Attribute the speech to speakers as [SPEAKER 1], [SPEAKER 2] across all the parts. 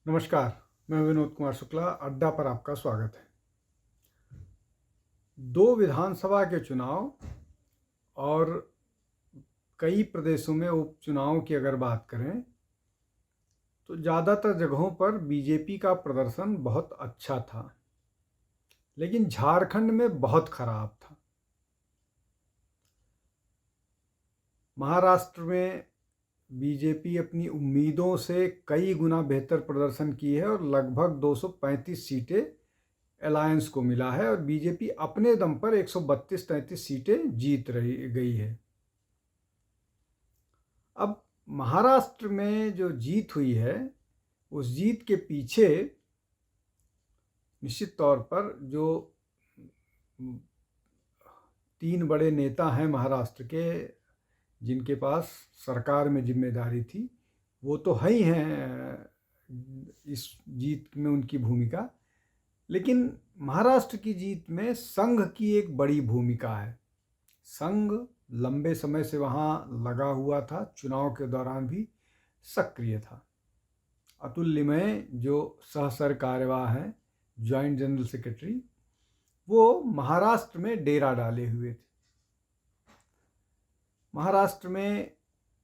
[SPEAKER 1] नमस्कार, मैं विनोद कुमार शुक्ला, अड्डा पर आपका स्वागत है। 2 विधानसभा के चुनाव और कई प्रदेशों में उपचुनाव की अगर बात करें, तो ज़्यादातर जगहों पर बीजेपी का प्रदर्शन बहुत अच्छा था, लेकिन झारखंड में बहुत खराब था। महाराष्ट्र में बीजेपी अपनी उम्मीदों से कई गुना बेहतर प्रदर्शन की है और लगभग 235 सीटें अलायंस को मिला है और बीजेपी अपने दम पर 132-33 सीटें जीत रही गई है। अब महाराष्ट्र में जो जीत हुई है, उस जीत के पीछे निश्चित तौर पर जो 3 बड़े नेता हैं महाराष्ट्र के, जिनके पास सरकार में जिम्मेदारी थी, वो तो है ही हैं इस जीत में उनकी भूमिका। लेकिन महाराष्ट्र की जीत में संघ की एक बड़ी भूमिका है। संघ लंबे समय से वहाँ लगा हुआ था, चुनाव के दौरान भी सक्रिय था। अतुल लिमये जो सह सरकार्यवाह हैं, जॉइंट जनरल सेक्रेटरी, वो महाराष्ट्र में डेरा डाले हुए थे। महाराष्ट्र में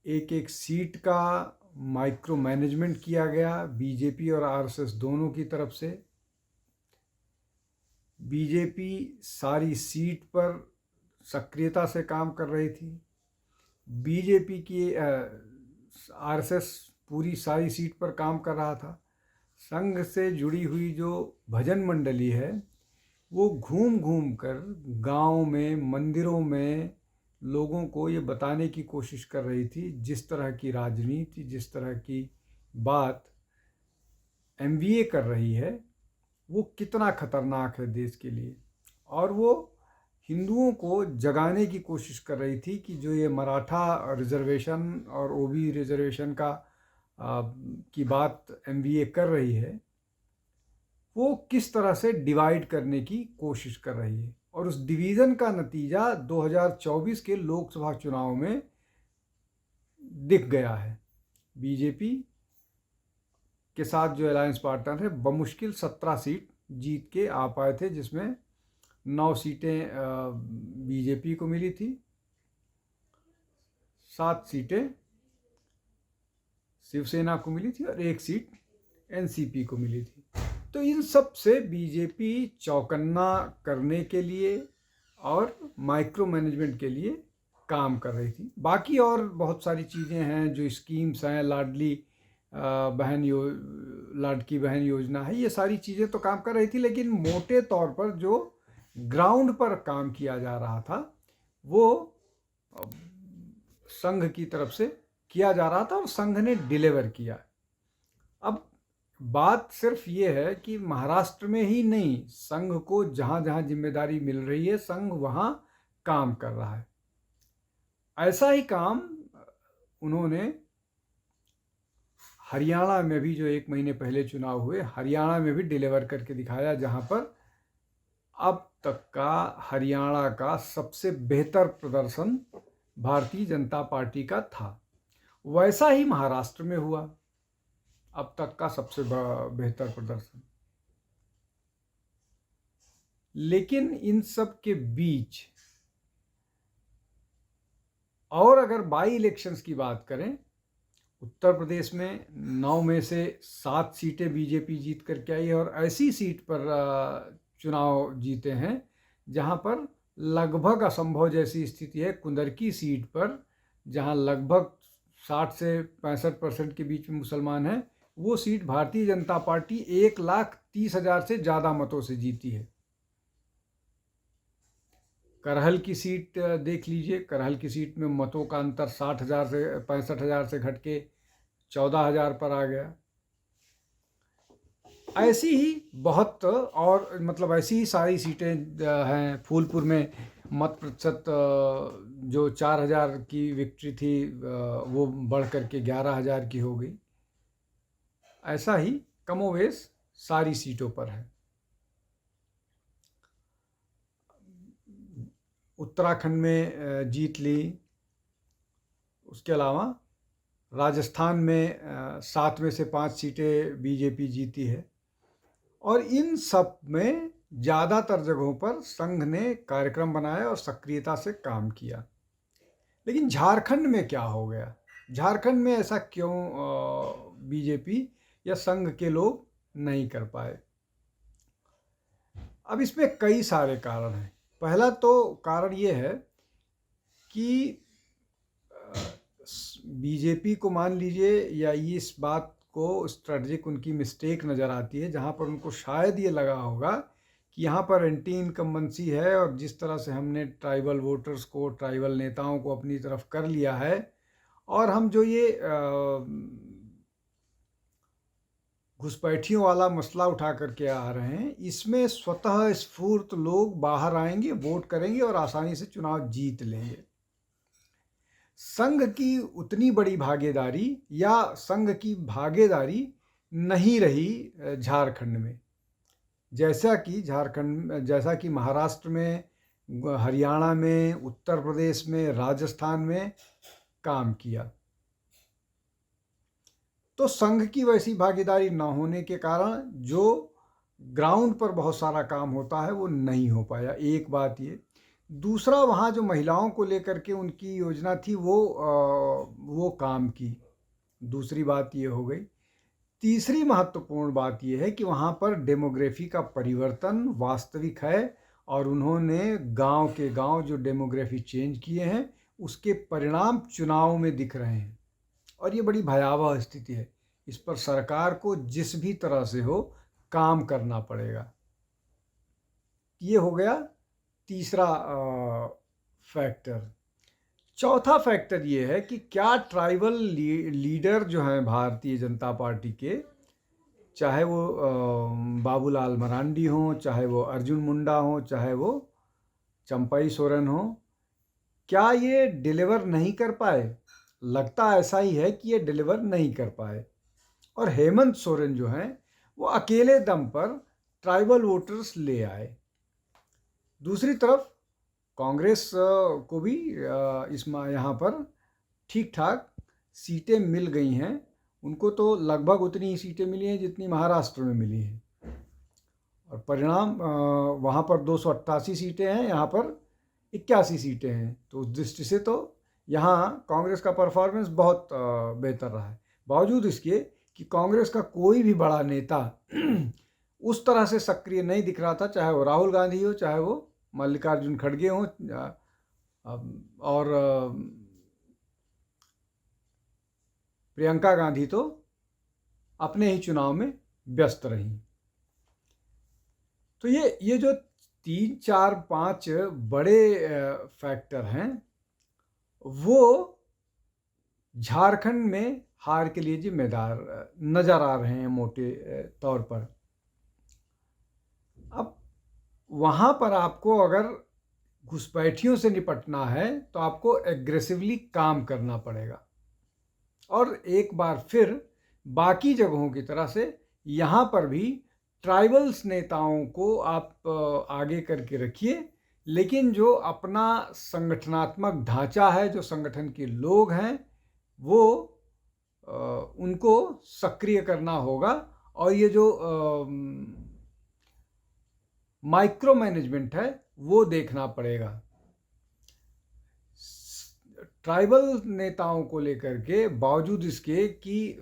[SPEAKER 1] एक एक सीट का माइक्रो मैनेजमेंट किया गया बीजेपी और आरएसएस दोनों की तरफ से। बीजेपी सारी सीट पर सक्रियता से काम कर रही थी। बीजेपी की आरएसएस पूरी सारी सीट पर काम कर रहा था। संघ से जुड़ी हुई जो भजन मंडली है, वो घूम घूम कर गाँव में, मंदिरों में लोगों को ये बताने की कोशिश कर रही थी, जिस तरह की राजनीति, जिस तरह की बात एमवीए कर रही है, वो कितना खतरनाक है देश के लिए। और वो हिंदुओं को जगाने की कोशिश कर रही थी कि जो ये मराठा रिजर्वेशन और ओबी रिजर्वेशन का की बात एमवीए कर रही है, वो किस तरह से डिवाइड करने की कोशिश कर रही है। और उस डिवीज़न का नतीजा 2024 के लोकसभा चुनाव में दिख गया है। बीजेपी के साथ जो अलायंस पार्टनर है, बमुश्किल 17 सीट जीत के आ पाए थे, जिसमें 9 सीटें बीजेपी को मिली थी, 7 सीटें शिवसेना को मिली थी और 1 सीट एनसीपी को मिली थी। तो इन सब से बीजेपी चौकन्ना करने के लिए और माइक्रो मैनेजमेंट के लिए काम कर रही थी। बाकी और बहुत सारी चीज़ें हैं, जो स्कीम्स हैं, लाडकी बहन योजना है, ये सारी चीज़ें तो काम कर रही थी, लेकिन मोटे तौर पर जो ग्राउंड पर काम किया जा रहा था, वो संघ की तरफ से किया जा रहा था और संघ ने डिलीवर किया। अब बात सिर्फ ये है कि महाराष्ट्र में ही नहीं, संघ को जहाँ जहाँ जिम्मेदारी मिल रही है, संघ वहाँ काम कर रहा है। ऐसा ही काम उन्होंने हरियाणा में भी, जो 1 महीने पहले चुनाव हुए, हरियाणा में भी डिलीवर करके दिखाया, जहाँ पर अब तक का हरियाणा का सबसे बेहतर प्रदर्शन भारतीय जनता पार्टी का था। वैसा ही महाराष्ट्र में हुआ, अब तक का सबसे बेहतर प्रदर्शन। लेकिन इन सब के बीच, और अगर बाई इलेक्शंस की बात करें, उत्तर प्रदेश में 9 में से 7 सीटें बीजेपी जीत करके आई है और ऐसी सीट पर चुनाव जीते हैं जहां पर लगभग असंभव जैसी स्थिति है। कुंदरकी सीट पर, जहां लगभग 60 से 65% के बीच में मुसलमान हैं, वो सीट भारतीय जनता पार्टी 1,30,000 से ज़्यादा मतों से जीती है। करहल की सीट देख लीजिए, करहल की सीट में मतों का अंतर 60,000 से 65,000 से घट के 14,000 पर आ गया। ऐसी ही बहुत, और मतलब ऐसी ही सारी सीटें हैं। फूलपुर में मत प्रतिशत जो 4,000 की विक्ट्री थी, वो बढ़ करके 11,000 की हो गई। ऐसा ही कमोवेश सारी सीटों पर है। उत्तराखंड में जीत ली। उसके अलावा राजस्थान में 7 में से 5 सीटें बीजेपी जीती है। और इन सब में ज़्यादातर जगहों पर संघ ने कार्यक्रम बनाया और सक्रियता से काम किया। लेकिन झारखंड में क्या हो गया? झारखंड में ऐसा क्यों बीजेपी या संघ के लोग नहीं कर पाए? अब इसमें कई सारे कारण हैं। पहला तो कारण ये है कि बीजेपी को मान लीजिए, या इस बात को स्ट्रेटजिक उनकी मिस्टेक नज़र आती है, जहाँ पर उनको शायद ये लगा होगा कि यहाँ पर एंटी इनकम्बेंसी है और जिस तरह से हमने ट्राइबल वोटर्स को, ट्राइबल नेताओं को अपनी तरफ कर लिया है, और हम जो ये घुसपैठियों वाला मसला उठा करके आ रहे हैं, इसमें स्वतः स्फूर्त लोग बाहर आएंगे, वोट करेंगे और आसानी से चुनाव जीत लेंगे। संघ की उतनी बड़ी भागीदारी या संघ की भागीदारी नहीं रही झारखंड में, जैसा कि महाराष्ट्र में, हरियाणा में, उत्तर प्रदेश में, राजस्थान में काम किया। तो संघ की वैसी भागीदारी न होने के कारण जो ग्राउंड पर बहुत सारा काम होता है वो नहीं हो पाया, एक बात ये। दूसरा, वहाँ जो महिलाओं को लेकर के उनकी योजना थी वो काम की, दूसरी बात ये हो गई। तीसरी महत्वपूर्ण बात ये है कि वहाँ पर डेमोग्राफी का परिवर्तन वास्तविक है और उन्होंने गांव के गांव जो डेमोग्राफी चेंज किए हैं उसके परिणाम चुनाव में दिख रहे हैं, और ये बड़ी भयावह स्थिति है। इस पर सरकार को जिस भी तरह से हो काम करना पड़ेगा। ये हो गया तीसरा फैक्टर। चौथा फैक्टर ये है कि क्या ट्राइबल लीडर जो हैं भारतीय जनता पार्टी के, चाहे वो बाबूलाल मरांडी हों, चाहे वो अर्जुन मुंडा हों, चाहे वो चंपई सोरेन हों, क्या ये डिलीवर नहीं कर पाए? लगता ऐसा ही है कि ये डिलीवर नहीं कर पाए। और हेमंत सोरेन जो हैं वो अकेले दम पर ट्राइबल वोटर्स ले आए। दूसरी तरफ कांग्रेस को भी यहाँ पर ठीक ठाक सीटें मिल गई हैं। उनको तो लगभग उतनी ही सीटें मिली हैं जितनी महाराष्ट्र में मिली हैं, और परिणाम वहाँ पर 288 सीटें हैं, यहाँ पर 81 सीटें हैं। तो उस दृष्टि से तो यहाँ कांग्रेस का परफॉर्मेंस बहुत बेहतर रहा है, बावजूद इसके कि कांग्रेस का कोई भी बड़ा नेता उस तरह से सक्रिय नहीं दिख रहा था, चाहे वो राहुल गांधी हो, चाहे वो मल्लिकार्जुन खड़गे हों, और प्रियंका गांधी तो अपने ही चुनाव में व्यस्त रहीं। तो ये जो 3, 4, 5 बड़े फैक्टर हैं वो झारखंड में हार के लिए जिम्मेदार नज़र आ रहे हैं मोटे तौर पर। अब वहाँ पर आपको अगर घुसपैठियों से निपटना है तो आपको एग्रेसिवली काम करना पड़ेगा, और एक बार फिर बाकी जगहों की तरह से यहाँ पर भी ट्राइबल्स नेताओं को आप आगे करके रखिए, लेकिन जो अपना संगठनात्मक ढांचा है, जो संगठन के लोग हैं, वो उनको सक्रिय करना होगा। और ये जो माइक्रो मैनेजमेंट है वो देखना पड़ेगा। ट्राइबल नेताओं को लेकर के, बावजूद इसके कि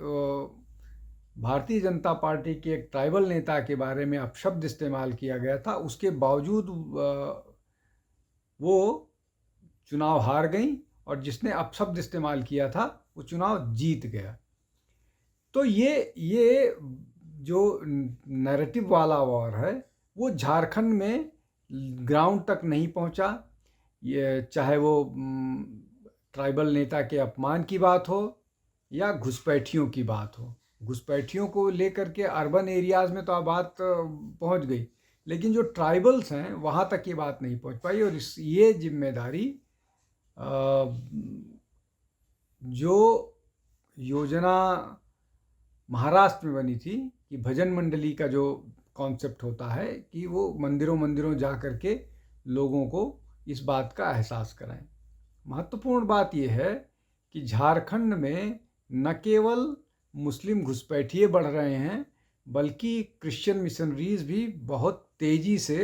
[SPEAKER 1] भारतीय जनता पार्टी के एक ट्राइबल नेता के बारे में अपशब्द इस्तेमाल किया गया था, उसके बावजूद वो चुनाव हार गई, और जिसने अपशब्द इस्तेमाल किया था वो चुनाव जीत गया। तो ये जो नैरेटिव वाला वॉर है वो झारखंड में ग्राउंड तक नहीं पहुंचा। ये चाहे वो ट्राइबल नेता के अपमान की बात हो या घुसपैठियों की बात हो। घुसपैठियों को लेकर के अर्बन एरियाज़ में तो बात पहुंच गई, लेकिन जो ट्राइबल्स हैं वहाँ तक ये बात नहीं पहुंच पाई। और ये जिम्मेदारी जो योजना महाराष्ट्र में बनी थी कि भजन मंडली का जो कॉन्सेप्ट होता है कि वो मंदिरों जा कर के लोगों को इस बात का एहसास कराएं। महत्वपूर्ण बात यह है कि झारखंड में न केवल मुस्लिम घुसपैठिए बढ़ रहे हैं, बल्कि क्रिश्चियन मिशनरीज भी बहुत तेज़ी से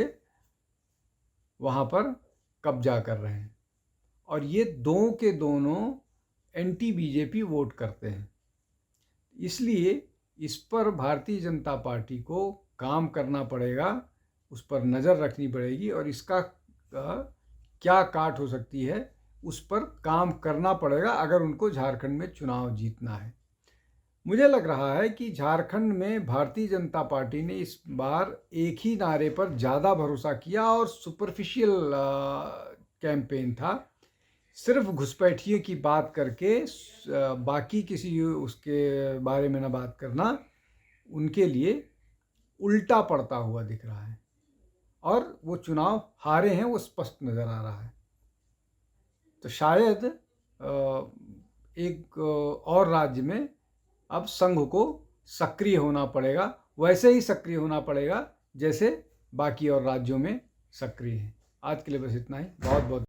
[SPEAKER 1] वहाँ पर कब्जा कर रहे हैं। और ये दोनों के दोनों एंटी बीजेपी वोट करते हैं। इसलिए इस पर भारतीय जनता पार्टी को काम करना पड़ेगा, उस पर नज़र रखनी पड़ेगी और इसका क्या काट हो सकती है उस पर काम करना पड़ेगा अगर उनको झारखंड में चुनाव जीतना है। मुझे लग रहा है कि झारखंड में भारतीय जनता पार्टी ने इस बार एक ही नारे पर ज़्यादा भरोसा किया और सुपरफिशियल कैंपेन था। सिर्फ घुसपैठिए की बात करके बाकी किसी उसके बारे में ना बात करना उनके लिए उल्टा पड़ता हुआ दिख रहा है और वो चुनाव हारे हैं, वो स्पष्ट नज़र आ रहा है। तो शायद एक और राज्य में अब संघ को सक्रिय होना पड़ेगा, वैसे ही सक्रिय होना पड़ेगा जैसे बाकी और राज्यों में सक्रिय है। आज के लिए बस इतना ही। बहुत बहुत